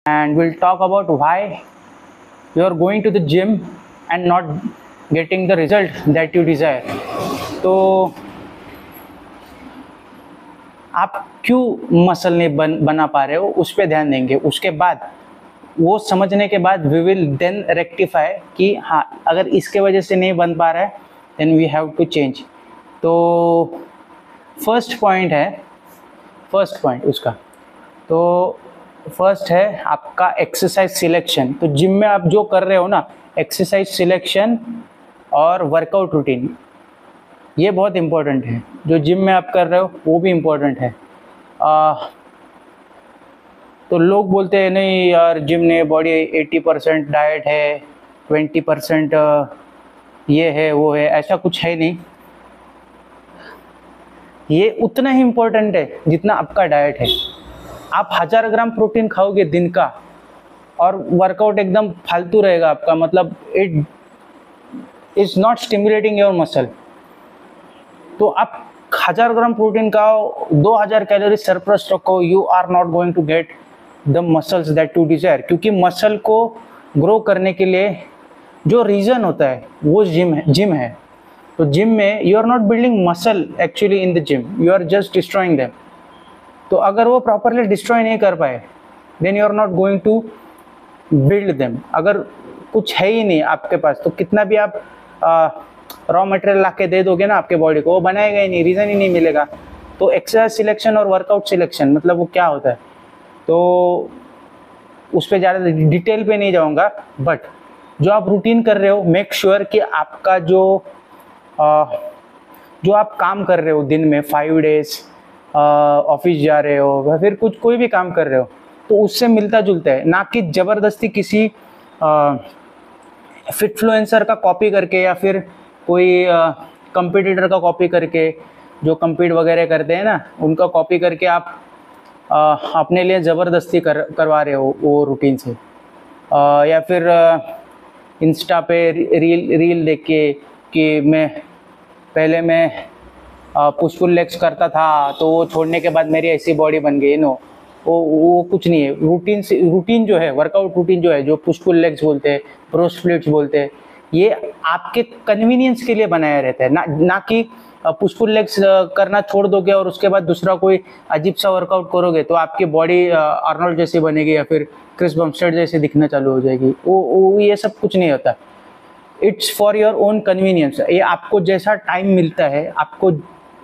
and we'll talk about why you are going to the gym and not getting the result that you desire. तो आप क्यों muscle नहीं बना पा रहे हो, उस पर ध्यान देंगे. उसके बाद वो समझने के बाद वी विल देन रेक्टिफाई कि हाँ, अगर इसके वजह से नहीं बन पा रहा है then we have to change. तो फर्स्ट पॉइंट उसका, तो फर्स्ट है आपका एक्सरसाइज सिलेक्शन. तो जिम में आप जो कर रहे हो ना, एक्सरसाइज सिलेक्शन और वर्कआउट रूटीन, ये बहुत इम्पोर्टेंट है. जो जिम में आप कर रहे हो वो भी इम्पोर्टेंट है. तो लोग बोलते हैं नहीं यार, जिम ने बॉडी 80% डाइट है, 20% ये है वो है. ऐसा कुछ है नहीं. ये उतना ही इम्पोर्टेंट है जितना आपका डाइट है. आप 1000 ग्राम प्रोटीन खाओगे दिन का और वर्कआउट एकदम फालतू रहेगा आपका, मतलब it is not stimulating your muscle. तो आप 1000 ग्राम प्रोटीन खाओ, 2000 कैलोरी सरप्लस रखो, you are not going to get the muscles that you desire. क्योंकि मसल को ग्रो करने के लिए जो रीजन होता है वो जिम है. तो जिम में you are not building muscle actually in the gym, you are just destroying them. तो अगर वो प्रॉपरली डिस्ट्रॉय नहीं कर पाए then you are not going to build them. अगर कुछ है ही नहीं आपके पास तो कितना भी आप रॉ मटेरियल ला के दे दोगे ना आपके बॉडी को, वो बनाएगा ही नहीं, रीज़न ही नहीं मिलेगा. तो एक्सरसाइज सिलेक्शन और वर्कआउट सिलेक्शन मतलब वो क्या होता है, तो उस पर ज़्यादा डिटेल पे नहीं जाऊँगा. बट जो आप रूटीन कर रहे हो, मेक श्योर कि आपका जो आप काम कर रहे हो दिन में 5 डेज, ऑफिस जा रहे हो या फिर कोई भी काम कर रहे हो, तो उससे मिलता जुलता है. ना कि ज़बरदस्ती किसी फिटफ्लुएंसर का कॉपी करके या फिर कोई कंपटीटर का कॉपी करके, जो कम्पीट वगैरह करते हैं ना, उनका कॉपी करके आप अपने लिए ज़बरदस्ती करवा रहे हो वो रूटीन से. या फिर इंस्टा पे रील देख के कि पहले मैं पुश पुल लेग्स करता था तो वो छोड़ने के बाद मेरी ऐसी बॉडी बन गई. नो, वो कुछ नहीं है. रूटीन जो है, वर्कआउट रूटीन जो है, जो पुश पुल लेग्स बोलते हैं, प्रो स्प्लिट्स बोलते हैं, ये आपके कन्वीनियंस के लिए बनाया रहता है. ना कि पुश पुल लेग्स करना छोड़ दोगे और उसके बाद दूसरा कोई अजीब सा वर्कआउट करोगे तो आपकी बॉडी आर्नोल्ड जैसी बनेगी या फिर क्रिस बमस्टेड जैसे दिखना चालू हो जाएगी. वो ये सब कुछ नहीं होता. It's for your own convenience. ये आपको जैसा टाइम मिलता है, आपको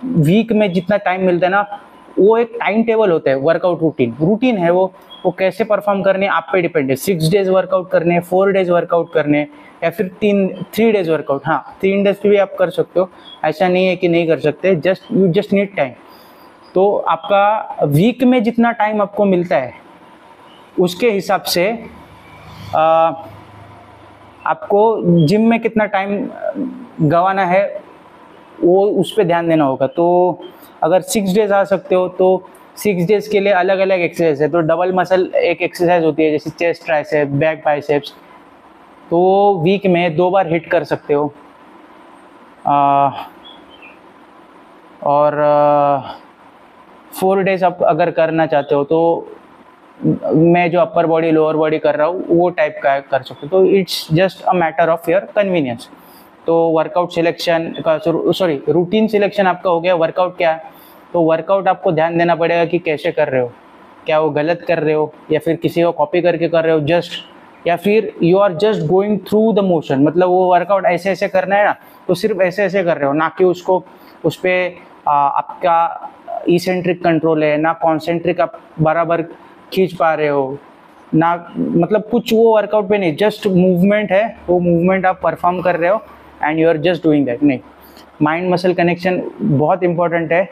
वीक में जितना टाइम मिलता है ना, वो एक टाइम टेबल होता है. वर्कआउट रूटीन है वो कैसे परफॉर्म करने आप पे डिपेंड है. 6 डेज वर्कआउट करने, 4 डेज वर्कआउट करने, या फिर 3 डेज वर्कआउट. हाँ, 3 डेज पे भी आप कर सकते हो, ऐसा नहीं है कि नहीं कर सकते. You just need time. तो आपका वीक में जितना टाइम आपको मिलता है उसके हिसाब से आपको जिम में कितना टाइम गंवाना है वो उस पर ध्यान देना होगा. तो अगर 6 डेज आ सकते हो तो 6 डेज के लिए अलग अलग एक्सरसाइज है. तो डबल मसल एक एक्सरसाइज होती है, जैसे चेस्ट ट्राइसेप, बैक बाइसेप्स, तो वीक में 2 बार हिट कर सकते हो. और 4 डेज आप अगर करना चाहते हो तो मैं जो अपर बॉडी लोअर बॉडी कर रहा हूँ वो टाइप का कर सकते हो. तो it's just a matter of your convenience. तो वर्कआउट सिलेक्शन का रूटीन सिलेक्शन आपका हो गया. वर्कआउट क्या है, तो वर्कआउट आपको ध्यान देना पड़ेगा कि कैसे कर रहे हो, क्या वो गलत कर रहे हो या फिर किसी को कॉपी करके कर रहे हो जस्ट, या फिर you are just going through the motion. मतलब वो वर्कआउट ऐसे ऐसे करना है ना, तो सिर्फ ऐसे ऐसे कर रहे हो, ना कि उसको उस पर आपका इसेंट्रिक कंट्रोल है, ना कॉन्सेंट्रिक आप बराबर खींच पा रहे हो, ना मतलब कुछ वो वर्कआउट पे नहीं, जस्ट मूवमेंट है, वो मूवमेंट आप परफॉर्म कर रहे हो and you are just doing that. नहीं, माइंड मसल कनेक्शन बहुत इंपॉर्टेंट है.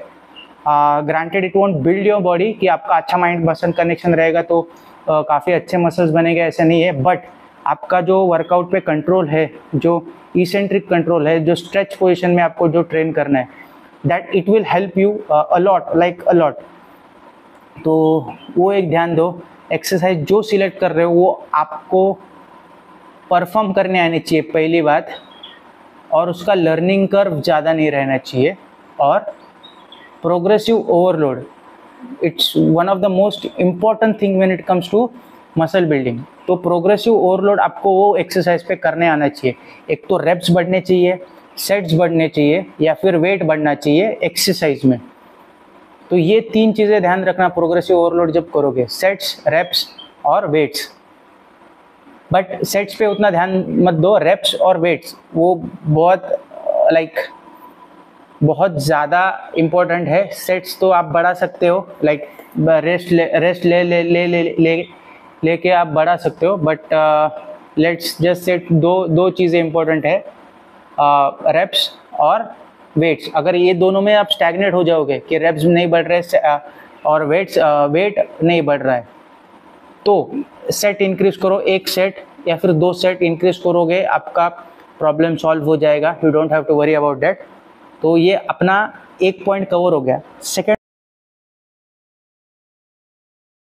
Granted it won't build your body कि आपका अच्छा माइंड मसल कनेक्शन रहेगा तो काफ़ी अच्छे मसल्स बनेंगे, ऐसा नहीं है. बट आपका जो वर्कआउट पे कंट्रोल है, जो इसेंट्रिक कंट्रोल है, जो स्ट्रेच पोजीशन में आपको जो ट्रेन करना है, that it will help you a lot. तो वो एक ध्यान दो. एक्सरसाइज जो सिलेक्ट कर रहे हो वो आपको परफॉर्म करने आनी चाहिए पहली बात, और उसका लर्निंग कर्व ज़्यादा नहीं रहना चाहिए. और progressive overload, it's one of the most important thing when it comes to muscle building. तो प्रोग्रेसिव ओवरलोड आपको वो एक्सरसाइज पे करने आना चाहिए। एक तो रेप्स बढ़ने चाहिए, सेट्स बढ़ने चाहिए, या फिर वेट बढ़ना चाहिए एक्सरसाइज में। तो ये 3 चीज़ें ध्यान रखना प्रोग्रेसिव ओवरलोड जब करोगे, सेट्स, रेप्स और वेट्स। बट सेट्स पे उतना ध्यान मत दो, रेप्स और वेट्स वो बहुत बहुत ज़्यादा इम्पोर्टेंट है। सेट्स तो आप बढ़ा सकते हो, रेस्ट लेके आप बढ़ा सकते हो, बट लेट्स जस्ट सेट दो चीज़ें इम्पोर्टेंट है, रेप्स और वेट्स। अगर ये दोनों में आप स्टैग्नेट हो जाओगे कि रेप्स नहीं बढ़ रहे और वेट नहीं बढ़ रहा है, तो सेट इंक्रीज करो, 1 सेट या फिर 2 सेट इंक्रीज करोगे, आपका प्रॉब्लम सॉल्व हो जाएगा। You don't have to worry about that. तो ये अपना एक पॉइंट कवर हो गया। सेकेंड